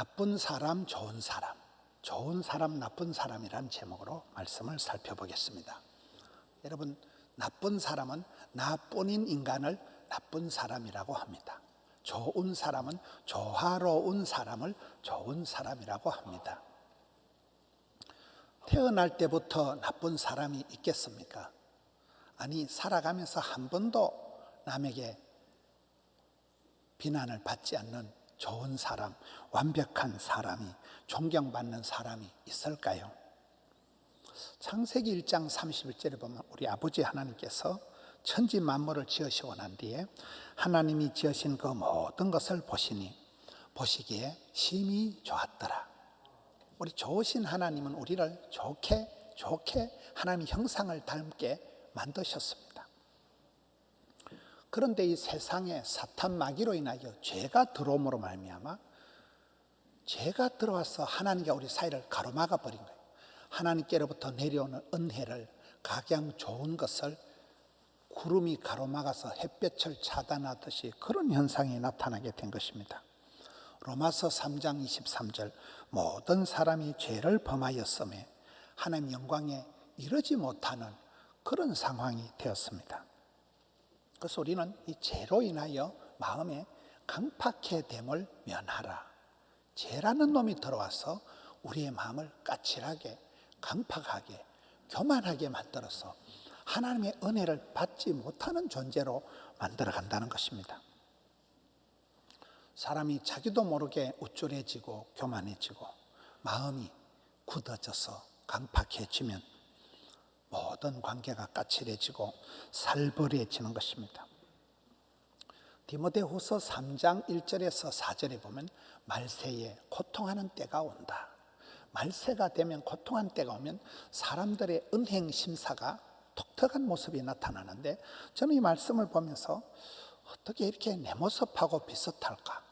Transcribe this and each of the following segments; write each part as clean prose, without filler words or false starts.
나쁜 사람, 좋은 사람, 좋은 사람, 나쁜 사람이란 제목으로 말씀을 살펴보겠습니다. 여러분, 나쁜 사람은 나뿐인 인간을 나쁜 사람이라고 합니다. 좋은 사람은 조화로운 사람을 좋은 사람이라고 합니다. 태어날 때부터 나쁜 사람이 있겠습니까? 아니, 살아가면서 한 번도 남에게 비난을 받지 않는 좋은 사람, 완벽한 사람이, 존경받는 사람이 있을까요? 창세기 1장 31절에 보면 우리 아버지 하나님께서 천지 만물을 지으시고 난 뒤에 하나님이 지으신 그 모든 것을 보시니 보시기에 심히 좋았더라. 우리 좋으신 하나님은 우리를 좋게 하나님의 형상을 닮게 만드셨습니다. 그런데 이 세상에 사탄 마귀로 인하여 죄가 들어옴으로 말미암아 죄가 들어와서 하나님과 우리 사이를 가로막아 버린 거예요. 하나님께로부터 내려오는 은혜를, 각양 좋은 것을 구름이 가로막아서 햇볕을 차단하듯이 그런 현상이 나타나게 된 것입니다. 로마서 3장 23절, 모든 사람이 죄를 범하였음에 하나님 영광에 이르지 못하는 그런 상황이 되었습니다. 그래서 우리는 이 죄로 인하여 마음에 강팍해 됨을 면하라. 죄라는 놈이 들어와서 우리의 마음을 까칠하게, 강팍하게, 교만하게 만들어서 하나님의 은혜를 받지 못하는 존재로 만들어 간다는 것입니다. 사람이 자기도 모르게 우쭐해지고 교만해지고 마음이 굳어져서 강팍해지면 모든 관계가 까칠해지고 살벌해지는 것입니다. 디모데후서 3장 1절에서 4절에 보면 말세에 고통하는 때가 온다. 말세가 되면, 고통하는 때가 오면 사람들의 은행 심사가 독특한 모습이 나타나는데, 저는 이 말씀을 보면서 어떻게 이렇게 내 모습하고 비슷할까?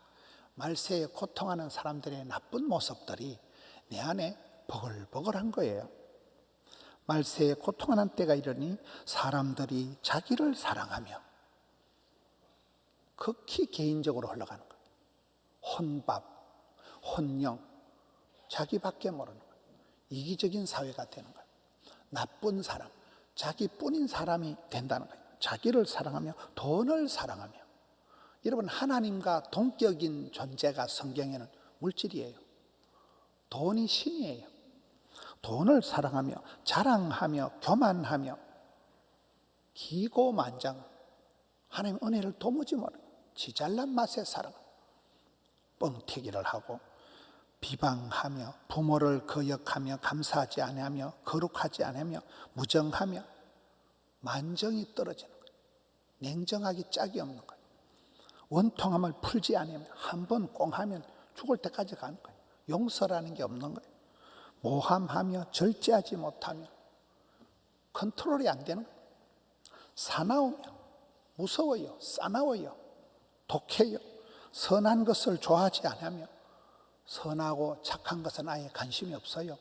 말세에 고통하는 사람들의 나쁜 모습들이 내 안에 버글버글한 거예요. 말세에 고통하는 때가 이르니 사람들이 자기를 사랑하며, 극히 개인적으로 흘러가는 거예요. 혼밥, 혼영, 자기밖에 모르는 거예요. 이기적인 사회가 되는 거예요. 나쁜 사람, 자기뿐인 사람이 된다는 거예요. 자기를 사랑하며 돈을 사랑하며. 여러분, 하나님과 동격인 존재가 성경에는 물질이에요. 돈이 신이에요. 돈을 사랑하며 자랑하며 교만하며 기고만장, 하나님의 은혜를 도무지 모르는 지 잘난 맛에 살아 뻥튀기를 하고 비방하며 부모를 거역하며 감사하지 않으며 거룩하지 않으며 무정하며 만정이 떨어지는 거예요. 냉정하기 짝이 없는 거예요. 원통함을 풀지 않으면, 한 번 꽁하면 죽을 때까지 가는 거예요. 용서라는 게 없는 거예요. 모함하며 절제하지 못하며 컨트롤이 안 되는 거예요. 사나우며 무서워요. 싸나워요. 독해요. 선한 것을 좋아하지 않으며 선하고 착한 것은 아예 관심이 없어요.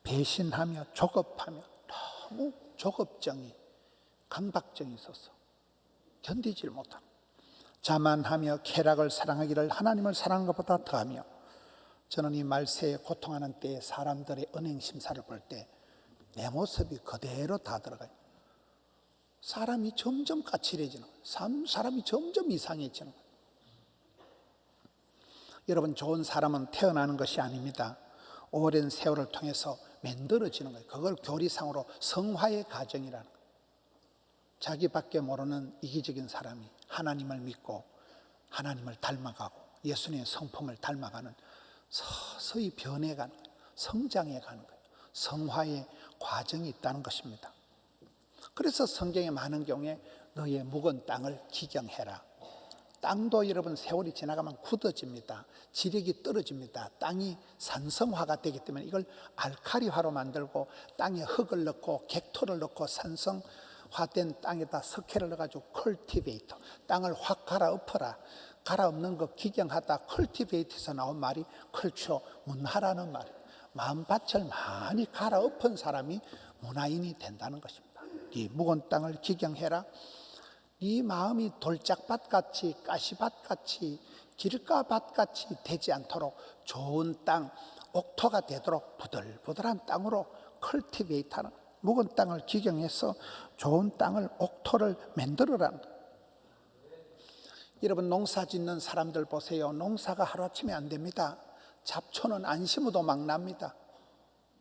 배신하며 조급하며, 너무 조급증이, 강박증이 있어서 견디질 못합니다. 자만하며 쾌락을 사랑하기를 하나님을 사랑하는 것보다 더하며. 저는 이 말세에 고통하는 때에 사람들의 은행 심사를 볼 때 내 모습이 그대로 다 들어가요. 사람이 점점 까칠해지는 거예요. 사람이 점점 이상해지는 거예요. 여러분, 좋은 사람은 태어나는 것이 아닙니다. 오랜 세월을 통해서 만들어지는 거예요. 그걸 교리상으로 성화의 과정이라는 거예요. 자기밖에 모르는 이기적인 사람이 하나님을 믿고 하나님을 닮아가고 예수님의 성품을 닮아가는, 서서히 변해가는 거예요. 성장해가는 거예요. 성화의 과정이 있다는 것입니다. 그래서 성경에 많은 경우에 너의 묵은 땅을 기경해라. 땅도 여러분 세월이 지나가면 굳어집니다. 지력이 떨어집니다. 땅이 산성화가 되기 때문에 이걸 알칼리화로 만들고 땅에 흙을 넣고 객토를 넣고 산성화된 땅에다 석회를 넣어가지고 컬티베이터, 땅을 확 갈아엎어라. 갈아엎는 거 기경하다 컬티베이트에서 나온 말이 컬처, 문화라는 말이에요. 마음밭을 많이 갈아엎은 사람이 문화인이 된다는 것입니다. 이 묵은 땅을 기경해라. 네 마음이 돌짝밭같이 가시밭같이 길가밭같이 되지 않도록 좋은 땅, 옥토가 되도록 부들부들한 땅으로 컬티베이트하는, 묵은 땅을 기경해서 좋은 땅을, 옥토를 만들어라는 거예요. 여러분, 농사 짓는 사람들 보세요. 농사가 하루아침에 안 됩니다. 잡초는 안 심어도 막 납니다.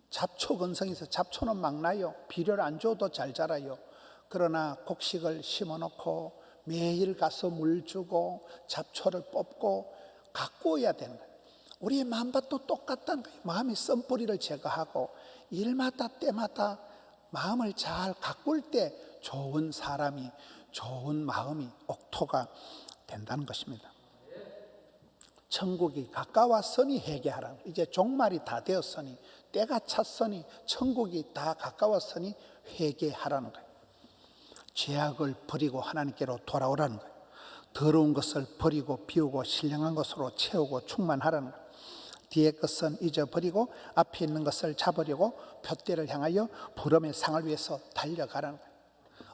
잡초 근성에서 잡초는 막 나요. 비료를 안 줘도 잘 자라요. 그러나 곡식을 심어놓고 매일 가서 물 주고 잡초를 뽑고 가꾸어야 되는 거예요. 우리의 마음밭도 똑같다는 거예요. 마음이 썬뿌리를 제거하고 일마다 때마다 마음을 잘 가꿀 때 좋은 사람이, 좋은 마음이, 옥토가 된다는 것입니다. 천국이 가까웠으니 회개하라. 이제 종말이 다 되었으니, 때가 찼으니, 천국이 다 가까웠으니 회개하라는 거예요. 죄악을 버리고 하나님께로 돌아오라는 거예요. 더러운 것을 버리고 비우고 신령한 것으로 채우고 충만하라는 거예요. 뒤의 것은 잊어버리고 앞에 있는 것을 잡으려고 푯대를 향하여 부름의 상을 위해서 달려가라는 거예요.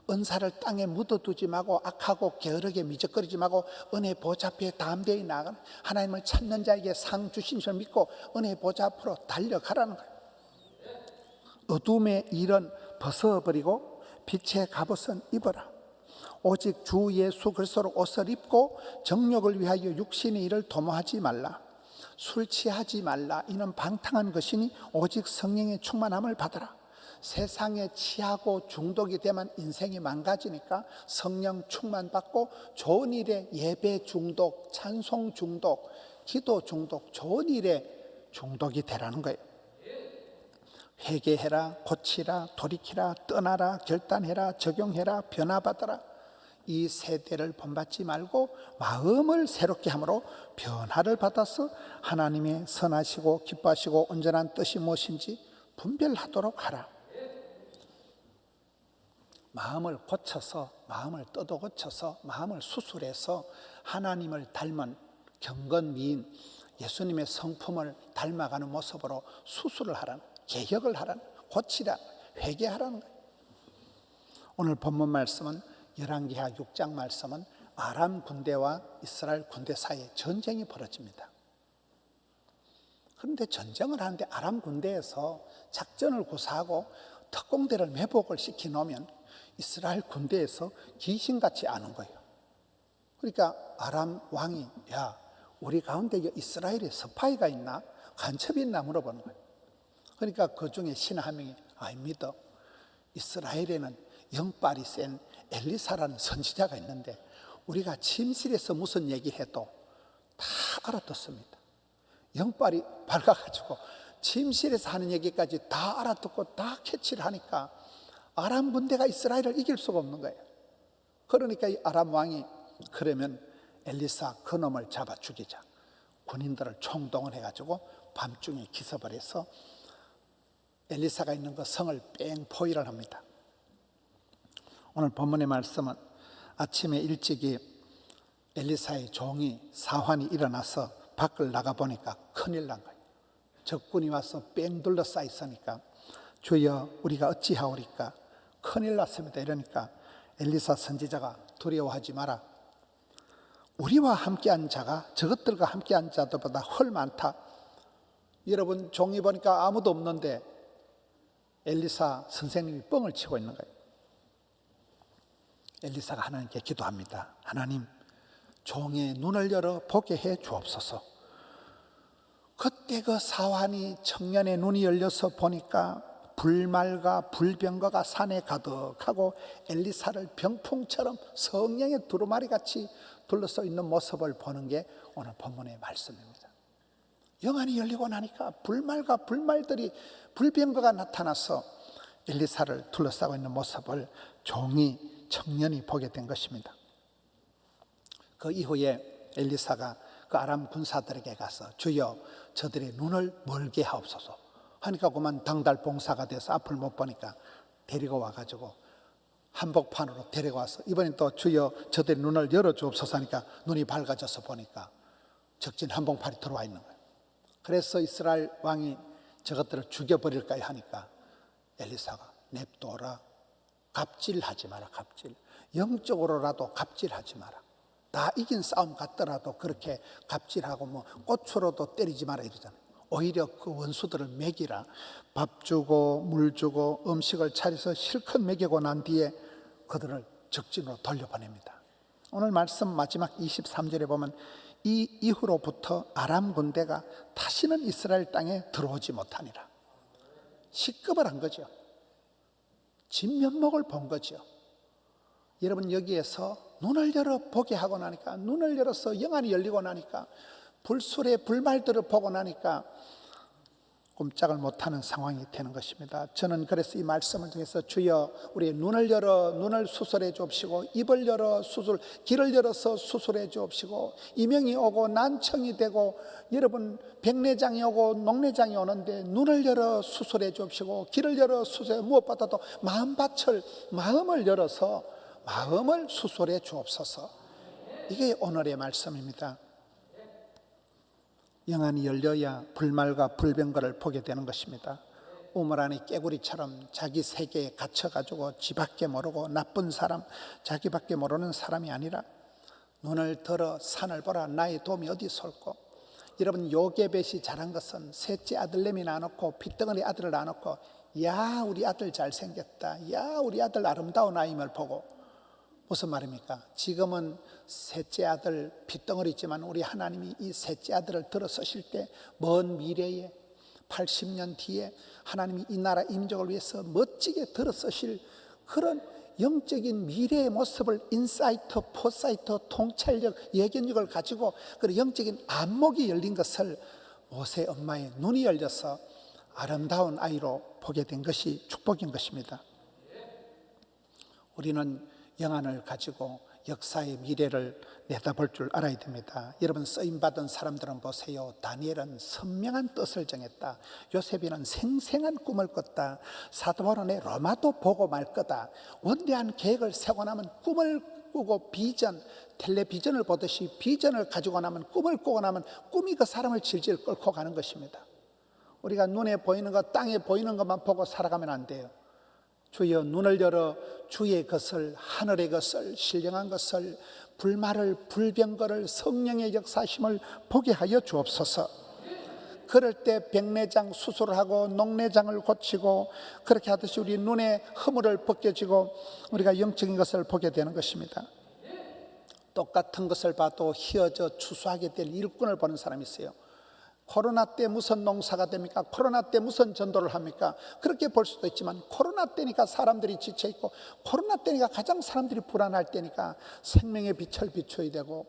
은사를 땅에 묻어두지 말고 악하고 게으르게 미적거리지 말고 은혜 보좌 앞에 담대히 나아가는, 하나님을 찾는 자에게 상 주신 줄 믿고 은혜 보좌 앞으로 달려가라는 거예요. 어둠의 일은 벗어버리고 빛의 갑옷은 입어라. 오직 주 예수 그리스도로 옷을 입고 정욕을 위하여 육신의 일을 도모하지 말라. 술 취하지 말라. 이는 방탕한 것이니 오직 성령의 충만함을 받으라. 세상에 취하고 중독이 되면 인생이 망가지니까 성령 충만받고 좋은 일에, 예배 중독, 찬송 중독, 기도 중독, 좋은 일에 중독이 되라는 거예요. 회개해라, 고치라, 돌이키라, 떠나라, 결단해라, 적용해라, 변화받아라. 이 세대를 본받지 말고 마음을 새롭게 함으로 변화를 받아서 하나님의 선하시고 기뻐하시고 온전한 뜻이 무엇인지 분별하도록 하라. 마음을 고쳐서, 마음을 떠도 고쳐서, 마음을 수술해서 하나님을 닮은 경건미인 예수님의 성품을 닮아가는 모습으로 수술을 하라는, 개혁을 하라는, 고치라, 회개하라는 거예요. 오늘 본문 말씀은 열왕기하 6장 말씀은 아람 군대와 이스라엘 군대 사이에 전쟁이 벌어집니다. 그런데 전쟁을 하는데 아람 군대에서 작전을 구사하고 특공대를 매복을 시켜놓으면 이스라엘 군대에서 귀신같이 아는 거예요. 그러니까 아람 왕이, 야, 우리 가운데 이스라엘에 스파이가 있나? 간첩이 있나? 물어보는 거예요. 그러니까 그 중에 신 한 명이, 아닙니다. 이스라엘에는 영빨이 센 엘리사라는 선지자가 있는데 우리가 침실에서 무슨 얘기를 해도 다 알아듣습니다. 영빨이 밝아가지고 침실에서 하는 얘기까지 다 알아듣고 다 캐치를 하니까 아람 군대가 이스라엘을 이길 수가 없는 거예요. 그러니까 이 아람 왕이, 그러면 엘리사 그놈을 잡아 죽이자. 군인들을 총동원해가지고 밤중에 기습을 해서 엘리사가 있는 그 성을 뺑 포위를 합니다. 오늘 본문의 말씀은 아침에 일찍이 엘리사의 종이 사환이 일어나서 밖을 나가보니까 큰일 난 거예요. 적군이 와서 뺑 둘러싸여 있으니까 주여 우리가 어찌하오리까? 큰일 났습니다. 이러니까 엘리사 선지자가 두려워하지 마라. 우리와 함께한 자가 저것들과 함께한 자들보다 훨 많다. 여러분, 종이 보니까 아무도 없는데 엘리사 선생님이 뻥을 치고 있는 거예요. 엘리사가 하나님께 기도합니다. 하나님, 종의 눈을 열어 보게 해 주옵소서. 그때 그 사환이 청년의 눈이 열려서 보니까 불말과 불병거가 산에 가득하고 엘리사를 병풍처럼 성령의 두루마리같이 둘러서 있는 모습을 보는 게 오늘 본문의 말씀입니다. 영안이 열리고 나니까 불말과 불말들이, 불병거가 나타나서 엘리사를 둘러싸고 있는 모습을 종이, 청년이 보게 된 것입니다. 그 이후에 엘리사가 그 아람 군사들에게 가서 주여 저들의 눈을 멀게 하옵소서 하니까 그만 당달봉사가 돼서 앞을 못 보니까 데리고 와가지고 한복판으로 데리고 와서 이번엔 또 주여 저들의 눈을 열어주옵소서 하니까 눈이 밝아져서 보니까 적진 한복판이 들어와 있는 거예요. 그래서 이스라엘 왕이 저것들을 죽여버릴까 하니까 엘리사가 냅둬라. 갑질하지 마라. 갑질. 영적으로라도 갑질하지 마라. 다 이긴 싸움 같더라도 그렇게 갑질하고 뭐 꽃으로도 때리지 마라 이러잖아요. 오히려 그 원수들을 먹이라. 밥 주고 물 주고 음식을 차려서 실컷 먹이고 난 뒤에 그들을 적진으로 돌려보냅니다. 오늘 말씀 마지막 23절에 보면 이 이후로부터 아람 군대가 다시는 이스라엘 땅에 들어오지 못하니라. 식겁을 한 거죠. 진면목을 본 거죠. 여러분, 여기에서 눈을 열어 보게 하고 나니까, 눈을 열어서 영안이 열리고 나니까, 불술의 불말들을 보고 나니까 꼼짝을 못하는 상황이 되는 것입니다. 저는 그래서 이 말씀을 통해서 주여 우리의 눈을 열어 눈을 수술해 주옵시고, 입을 열어 길을 열어서 수술해 주옵시고, 이명이 오고 난청이 되고 여러분 백내장이 오고 녹내장이 오는데 눈을 열어 수술해 주옵시고, 길을 열어 수술해, 무엇보다도 마음을 열어서 마음을 수술해 주옵소서. 이게 오늘의 말씀입니다. 영안이 열려야 불말과 불병거를 보게 되는 것입니다. 우물 안에 깨구리처럼 자기 세계에 갇혀가지고 지밖에 모르고 나쁜 사람, 자기밖에 모르는 사람이 아니라 눈을 들어 산을 보라, 나의 도움이 어디서 올꼬. 여러분, 요게벳이 잘한 것은 셋째 아들내미 낳아놓고 핏덩어리 아들을 낳아놓고, 야 우리 아들 잘생겼다, 야 우리 아들 아름다운 아임을 보고. 무슨 말입니까? 지금은 셋째 아들 핏덩어리지만 우리 하나님이 이 셋째 아들을 들어서실 때 먼 미래에 80년 뒤에 하나님이 이 나라 임적을 위해서 멋지게 들어서실 그런 영적인 미래의 모습을 인사이트, 포사이트, 통찰력, 예견력을 가지고 그런 영적인 안목이 열린 것을 모세 엄마의 눈이 열려서 아름다운 아이로 보게 된 것이 축복인 것입니다. 우리는 영안을 가지고 역사의 미래를 내다볼 줄 알아야 됩니다. 여러분, 쓰임받은 사람들은 보세요. 다니엘은 선명한 뜻을 정했다. 요셉이는 생생한 꿈을 꿨다. 사도 바울은 로마도 보고 말 거다. 원대한 계획을 세고 나면 꿈을 꾸고 텔레비전을 보듯이 비전을 가지고 나면, 꿈을 꾸고 나면 꿈이 그 사람을 질질 끌고 가는 것입니다. 우리가 눈에 보이는 것, 땅에 보이는 것만 보고 살아가면 안 돼요. 주여 눈을 열어 주의 것을, 하늘의 것을, 신령한 것을, 불말을, 불병거를, 성령의 역사심을 보게 하여 주옵소서. 그럴 때 백내장 수술을 하고 녹내장을 고치고 그렇게 하듯이 우리 눈에 허물을 벗겨지고 우리가 영적인 것을 보게 되는 것입니다. 똑같은 것을 봐도 휘어져 추수하게 될 일꾼을 보는 사람이 있어요. 코로나 때 무슨 농사가 됩니까? 코로나 때 무슨 전도를 합니까? 그렇게 볼 수도 있지만, 코로나 때니까 사람들이 지쳐있고, 코로나 때니까 가장 사람들이 불안할 때니까 생명의 빛을 비춰야 되고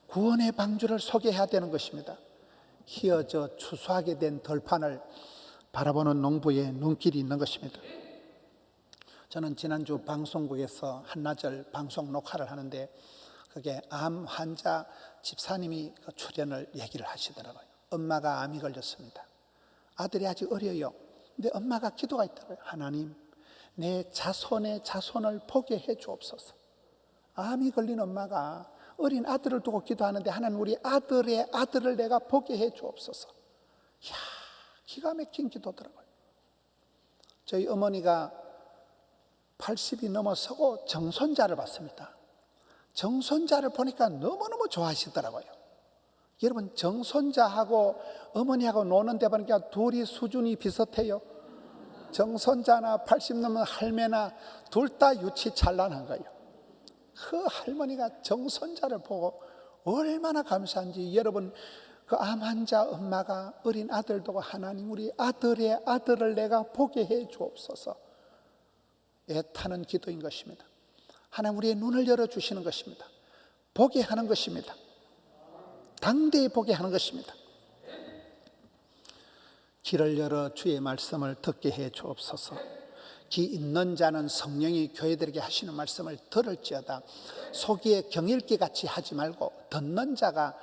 구원의 방주를 소개해야 되는 것입니다. 휘어져 추수하게 된 덜판을 바라보는 농부의 눈길이 있는 것입니다. 저는 지난주 방송국에서 한나절 방송 녹화를 하는데, 그게 암 환자 집사님이 그 출연을 얘기를 하시더라고요. 엄마가 암이 걸렸습니다. 아들이 아직 어려요. 근데 엄마가 기도가 있더라고요. 하나님, 내 자손의 자손을 보게 해 주옵소서. 암이 걸린 엄마가 어린 아들을 두고 기도하는데, 하나님 우리 아들의 아들을 내가 보게 해 주옵소서. 이야, 기가 막힌 기도더라고요. 저희 어머니가 80이 넘어서고 정손자를 봤습니다. 정손자를 보니까 너무너무 좋아하시더라고요. 여러분, 정손자하고 어머니하고 노는데 보니까 둘이 수준이 비슷해요. 정손자나 80 넘은 할매나 둘 다 유치 찬란한 거예요. 그 할머니가 정손자를 보고 얼마나 감사한지. 여러분, 그 암 환자 엄마가 어린 아들 두고, 하나님 우리 아들의 아들을 내가 보게 해 주옵소서. 애타는 기도인 것입니다. 하나님 우리의 눈을 열어주시는 것입니다. 보게 하는 것입니다. 당대히 보게 하는 것입니다. 귀를 열어 주의 말씀을 듣게 해 주옵소서. 귀 있는 자는 성령이 교회들에게 하시는 말씀을 들을지어다. 소기에 경읽기 같이 하지 말고, 듣는 자가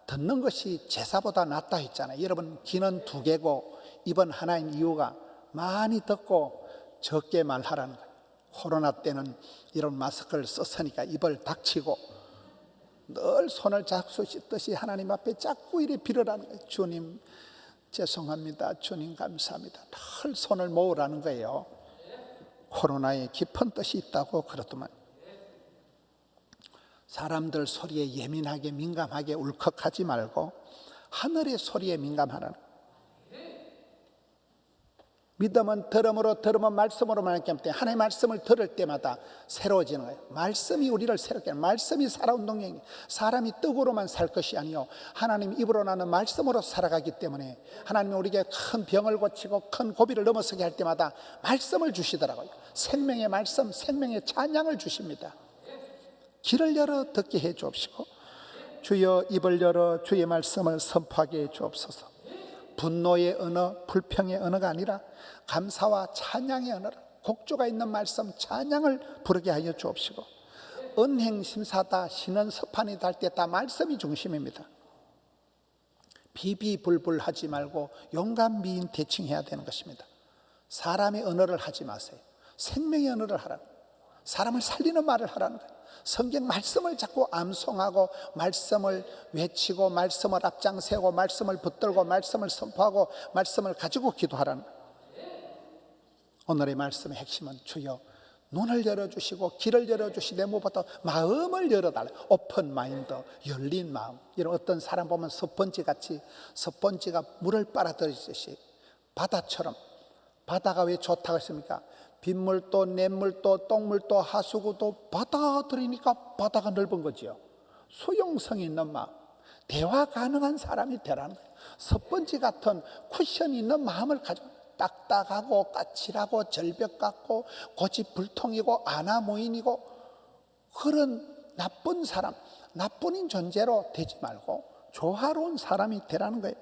듣는 것이 제사보다 낫다 했잖아요. 여러분, 귀는 두 개고 입은 하나인 이유가 많이 듣고 적게 말하라는 거예요. 코로나 때는 이런 마스크를 썼으니까 입을 닥치고 늘 손을 잡수 씻듯이 하나님 앞에 자꾸 이리 빌으라는 거예요. 주님 죄송합니다, 주님 감사합니다. 늘 손을 모으라는 거예요. 코로나에 깊은 뜻이 있다고 그러더만. 사람들 소리에 예민하게 민감하게 울컥하지 말고 하늘의 소리에 민감하라는 거예요. 믿음은 들음으로 들으면 말씀으로 말하기 때문에 하나님의 말씀을 들을 때마다 새로워지는 거예요. 말씀이 우리를 새롭게 하는, 말씀이 살아온 동력이에요. 사람이 떡으로만 살 것이 아니요 하나님 입으로 나는 말씀으로 살아가기 때문에 하나님이 우리에게 큰 병을 고치고 큰 고비를 넘어서게 할 때마다 말씀을 주시더라고요. 생명의 말씀, 생명의 찬양을 주십니다. 귀를 열어 듣게 해 주옵시고 주여 입을 열어 주의 말씀을 선포하게 해 주옵소서. 분노의 언어, 불평의 언어가 아니라 감사와 찬양의 언어라, 곡조가 있는 말씀 찬양을 부르게 하여 주옵시고 은행심사다 신은서판이다 할 때 다 말씀이 중심입니다. 비비불불하지 말고 용감 미인 대칭해야 되는 것입니다. 사람의 언어를 하지 마세요. 생명의 언어를 하라는 거예요. 사람을 살리는 말을 하라는 거예요. 성경 말씀을 자꾸 암송하고 말씀을 외치고 말씀을 앞장세우고 말씀을 붙들고 말씀을 선포하고 말씀을 가지고 기도하라는 거예요. 오늘의 말씀의 핵심은 주여 눈을 열어주시고 길을 열어주시되 무엇보다 마음을 열어달라. 오픈 마인드, 열린 마음. 이런 어떤 사람 보면 스펀지같이 스펀지가 물을 빨아들이듯이 바다처럼. 바다가 왜 좋다고 했습니까? 빗물도 냇물도 똥물도 하수구도 받아들이니까 바다가 넓은 거지요. 수용성이 있는 마음, 대화 가능한 사람이 되라는 거예요. 스펀지 같은 쿠션이 있는 마음을 가지고 딱딱하고 까칠하고 절벽 같고 고집불통이고 아나무인이고 그런 나쁜 사람, 나쁜 존재로 되지 말고 조화로운 사람이 되라는 거예요.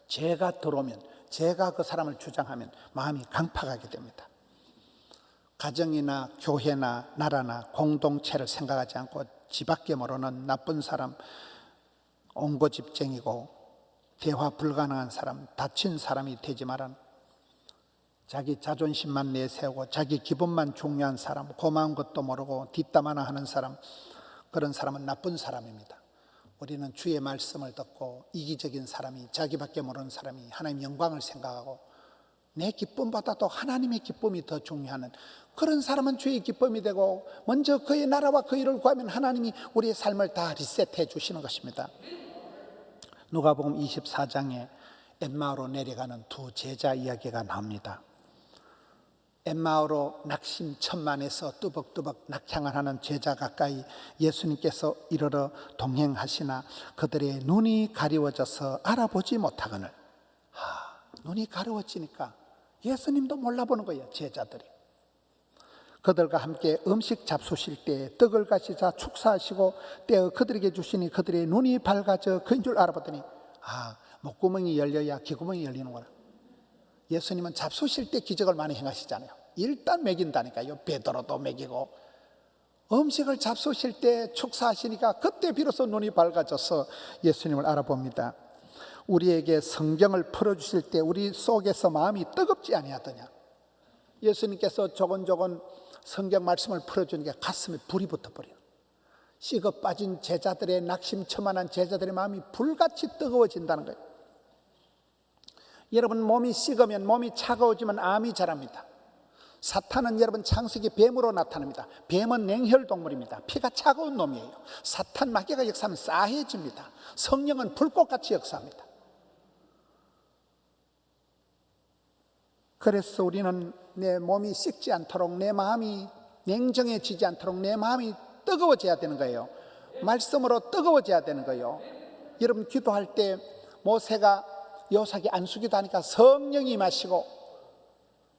죄가 들어오면, 제가 그 사람을 주장하면 마음이 강팍하게 됩니다. 가정이나 교회나 나라나 공동체를 생각하지 않고 지밖에 모르는 나쁜 사람, 옹고집쟁이고 대화 불가능한 사람, 다친 사람이 되지 말아라. 자기 자존심만 내세우고 자기 기분만 중요한 사람, 고마운 것도 모르고 뒷담 하나 하는 사람, 그런 사람은 나쁜 사람입니다. 우리는 주의 말씀을 듣고 이기적인 사람이, 자기밖에 모르는 사람이 하나님의 영광을 생각하고 내 기쁨보다도 하나님의 기쁨이 더 중요한 그런 사람은 주의 기쁨이 되고 먼저 그의 나라와 그 일을 구하면 하나님이 우리의 삶을 다 리셋해 주시는 것입니다. 누가복음 24장에 엠마오로 내려가는 두 제자 이야기가 나옵니다. 엠마오로 낙심천만에서 뚜벅뚜벅 낙향을 하는 제자 가까이 예수님께서 이르러 동행하시나 그들의 눈이 가리워져서 알아보지 못하거늘. 눈이 가리워지니까 예수님도 몰라보는 거예요. 제자들이. 그들과 함께 음식 잡수실 때 떡을 가시자 축사하시고 떼어 그들에게 주시니 그들의 눈이 밝아져 그인 줄 알아보더니 목구멍이 열려야 귀구멍이 열리는구나. 예수님은 잡수실 때 기적을 많이 행하시잖아요. 일단 먹인다니까요. 베드로도 먹이고 음식을 잡수실 때 축사하시니까 그때 비로소 눈이 밝아져서 예수님을 알아봅니다. 우리에게 성경을 풀어주실 때 우리 속에서 마음이 뜨겁지 아니하더냐. 예수님께서 조곤조곤 성경 말씀을 풀어주니까 가슴에 불이 붙어버려요. 식어 빠진 제자들의 낙심천만한 제자들의 마음이 불같이 뜨거워진다는 거예요. 여러분 몸이 식으면 몸이 차가워지면 암이 자랍니다. 사탄은 여러분 창세기 뱀으로 나타납니다. 뱀은 냉혈동물입니다. 피가 차가운 놈이에요. 사탄 마귀가 역사하면 싸해집니다. 성령은 불꽃같이 역사합니다. 그래서 우리는 내 몸이 식지 않도록 내 마음이 냉정해지지 않도록 내 마음이 뜨거워져야 되는 거예요. 말씀으로 뜨거워져야 되는 거예요. 여러분 기도할 때 모세가 여호사기 안수기도 하니까 성령이 임하시고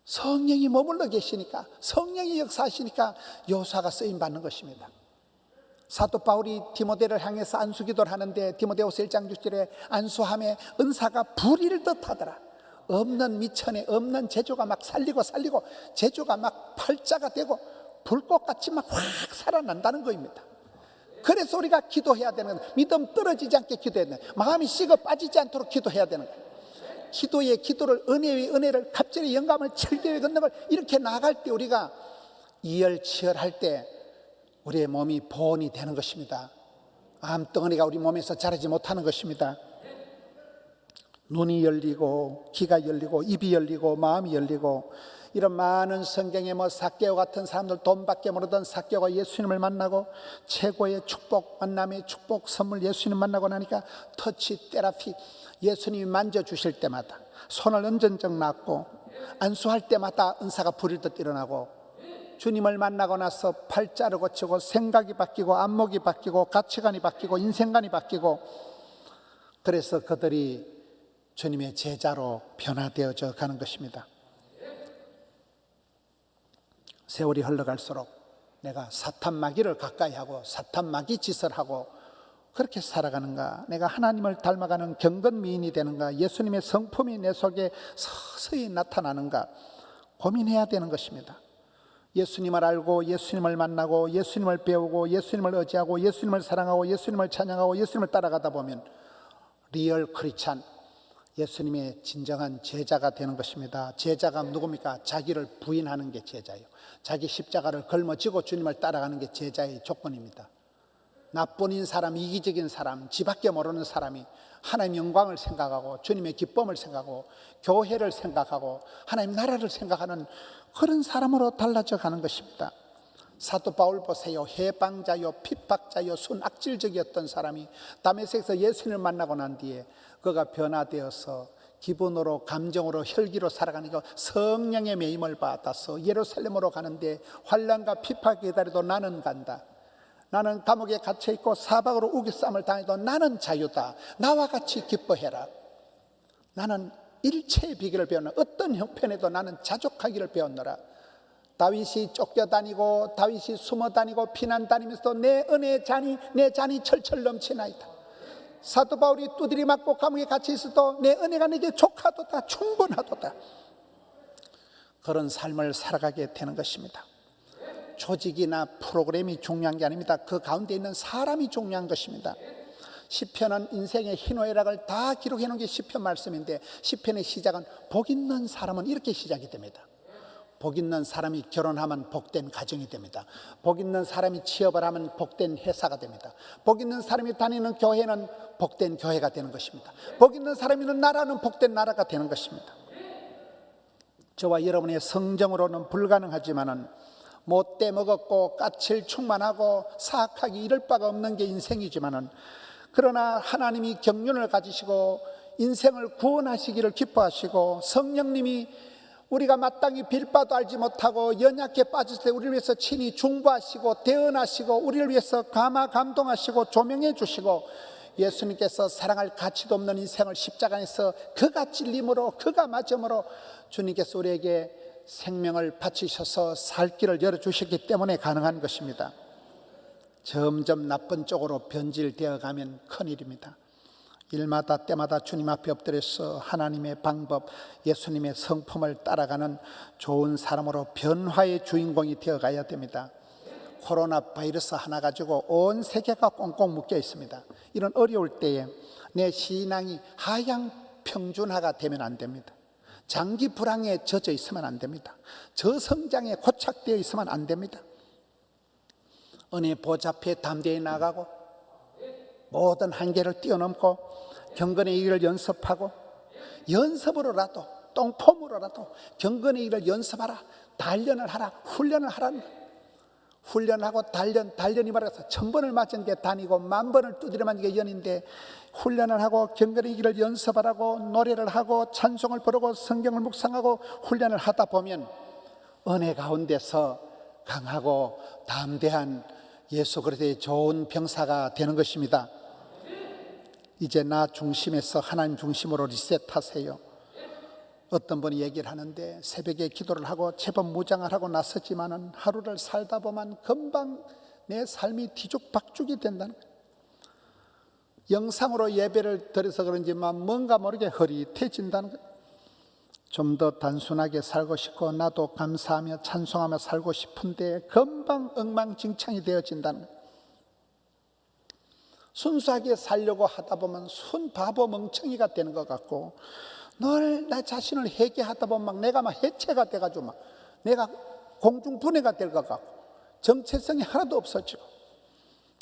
성령이 머물러 계시니까 성령이 역사하시니까 여호사가 쓰임 받는 것입니다. 사도 바울이 디모데를 향해서 안수기도를 하는데 디모데후서 1장 6절에 안수함에 은사가 불일 듯하더라. 없는 미천에 없는 제조가 막 살리고 제조가 막 팔자가 되고 불꽃같이 막 확 살아난다는 겁니다. 그래서 우리가 기도해야 되는 거예요. 믿음 떨어지지 않게 기도해야 되는 거예요. 마음이 식어 빠지지 않도록 기도해야 되는 거예요. 기도의 기도를 은혜 위 은혜를 갑절의 영감을 철저히 걷는 걸 이렇게 나아갈 때 우리가 이열치열할 때 우리의 몸이 보온이 되는 것입니다. 암덩어리가 우리 몸에서 자라지 못하는 것입니다. 눈이 열리고 귀가 열리고 입이 열리고 마음이 열리고 이런 많은 성경에 삭개오 같은 사람들, 돈밖에 모르던 삭개오가 예수님을 만나고 최고의 축복, 만남의 축복 선물 예수님 만나고 나니까 터치 테라피, 예수님이 만져주실 때마다 손을 얹은 적 났고 안수할 때마다 은사가 부릴듯 일어나고, 주님을 만나고 나서 팔자를 고치고 생각이 바뀌고 안목이 바뀌고 가치관이 바뀌고 인생관이 바뀌고, 그래서 그들이 주님의 제자로 변화되어져 가는 것입니다. 세월이 흘러갈수록 내가 사탄 마귀를 가까이 하고 사탄 마귀 짓을 하고 그렇게 살아가는가, 내가 하나님을 닮아가는 경건미인이 되는가, 예수님의 성품이 내 속에 서서히 나타나는가 고민해야 되는 것입니다. 예수님을 알고 예수님을 만나고 예수님을 배우고 예수님을 의지하고 예수님을 사랑하고 예수님을 찬양하고 예수님을 따라가다 보면 리얼 크리스찬, 예수님의 진정한 제자가 되는 것입니다. 제자가 누굽니까? 자기를 부인하는 게 제자예요. 자기 십자가를 걸머쥐고 주님을 따라가는 게 제자의 조건입니다. 나뿐인 사람, 이기적인 사람, 지밖에 모르는 사람이 하나님의 영광을 생각하고 주님의 기쁨을 생각하고 교회를 생각하고 하나님 나라를 생각하는 그런 사람으로 달라져 가는 것입니다. 사도 바울 보세요. 해방자요 핍박자요 순악질적이었던 사람이 다메섹에서 예수님을 만나고 난 뒤에 그가 변화되어서 기분으로 감정으로 혈기로 살아가니까 성령의 매임을 받아서 예루살렘으로 가는데 환난과 핍박이 기다려도 나는 간다. 나는 감옥에 갇혀있고 사박으로 우기쌈을 당해도 나는 자유다. 나와 같이 기뻐해라. 나는 일체의 비결을 배웠노라. 어떤 형편에도 나는 자족하기를 배웠노라. 다윗이 쫓겨다니고 다윗이 숨어다니고 피난다니면서도 내 은혜의 잔이 내 잔이 철철 넘치나이다. 사도 바울이 두드리 맞고 감옥에 갇혀 있어도 내 은혜가 내게 족하도다, 충분하도다. 그런 삶을 살아가게 되는 것입니다. 조직이나 프로그램이 중요한 게 아닙니다. 그 가운데 있는 사람이 중요한 것입니다. 시편은 인생의 희노애락을 다 기록해 놓은 게 시편 말씀인데, 시편의 시작은 복 있는 사람은 이렇게 시작이 됩니다. 복 있는 사람이 결혼하면 복된 가정이 됩니다. 복 있는 사람이 취업을 하면 복된 회사가 됩니다. 복 있는 사람이 다니는 교회는 복된 교회가 되는 것입니다. 복 있는 사람이 있는 나라는 복된 나라가 되는 것입니다. 저와 여러분의 성정으로는 불가능하지만은 못돼 먹었고 까칠 충만하고 사악하기 이를 바가 없는 게 인생이지만은, 그러나 하나님이 경륜을 가지시고 인생을 구원하시기를 기뻐하시고 성령님이 우리가 마땅히 빌 바도 알지 못하고 연약해 빠질 때 우리를 위해서 친히 중보하시고 대언하시고 우리를 위해서 감동하시고 조명해 주시고, 예수님께서 사랑할 가치도 없는 인생을 십자가에서 그가 찔림으로 그가 맞음으로 주님께서 우리에게 생명을 바치셔서 살 길을 열어주셨기 때문에 가능한 것입니다. 점점 나쁜 쪽으로 변질되어 가면 큰일입니다. 일마다 때마다 주님 앞에 엎드려서 하나님의 방법, 예수님의 성품을 따라가는 좋은 사람으로 변화의 주인공이 되어가야 됩니다. 코로나 바이러스 하나 가지고 온 세계가 꽁꽁 묶여 있습니다. 이런 어려울 때에 내 신앙이 하향 평준화가 되면 안 됩니다. 장기 불황에 젖어 있으면 안 됩니다. 저성장에 고착되어 있으면 안 됩니다. 은혜 보좌 앞에 담대히 나가고 모든 한계를 뛰어넘고 경건의 일을 연습하고, 연습으로라도 똥폼으로라도 경건의 일을 연습하라. 단련을 하라. 훈련을 하라는 거예요. 훈련하고 단련이 말해서 1000번을 맞은 게 단이고 10,000번을 두드려 맞은 게 연인데, 훈련을 하고 경건의 길을 연습하라고 노래를 하고 찬송을 부르고 성경을 묵상하고 훈련을 하다 보면 은혜 가운데서 강하고 담대한 예수 그리스도의 좋은 병사가 되는 것입니다. 이제 나 중심에서 하나님 중심으로 리셋하세요. 어떤 분이 얘기를 하는데, 새벽에 기도를 하고 제법 무장을 하고 나섰지만은 하루를 살다 보면 금방 내 삶이 뒤죽박죽이 된다는 거예요. 영상으로 예배를 드려서 그런지만 뭔가 모르게 흐릿해진다는 거예요. 좀 더 단순하게 살고 싶고 나도 감사하며 찬송하며 살고 싶은데 금방 엉망진창이 되어진다는 거예요. 순수하게 살려고 하다 보면 순 바보 멍청이가 되는 것 같고, 늘 나 자신을 회개하다 보면 막 내가 막 해체가 돼가지고 막 내가 공중분해가 될 것 같고 정체성이 하나도 없어지고,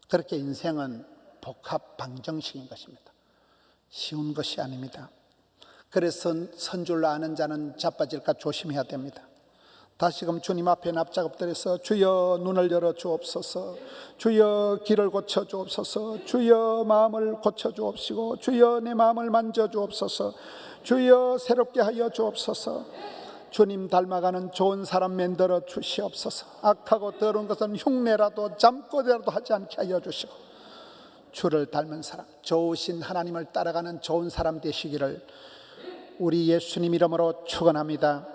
그렇게 인생은 복합방정식인 것입니다. 쉬운 것이 아닙니다. 그래서 선줄로 아는 자는 자빠질까 조심해야 됩니다. 다시금 주님 앞에 납작엎드려서 주여 눈을 열어 주옵소서, 주여 길을 고쳐 주옵소서, 주여 마음을 고쳐 주옵시고 주여 내 마음을 만져 주옵소서, 주여 새롭게 하여 주옵소서. 주님 닮아가는 좋은 사람 만들어 주시옵소서. 악하고 더러운 것은 흉내라도 잠꼬대라도 하지 않게 하여 주시고 주를 닮은 사람, 좋으신 하나님을 따라가는 좋은 사람 되시기를 우리 예수님 이름으로 축원합니다.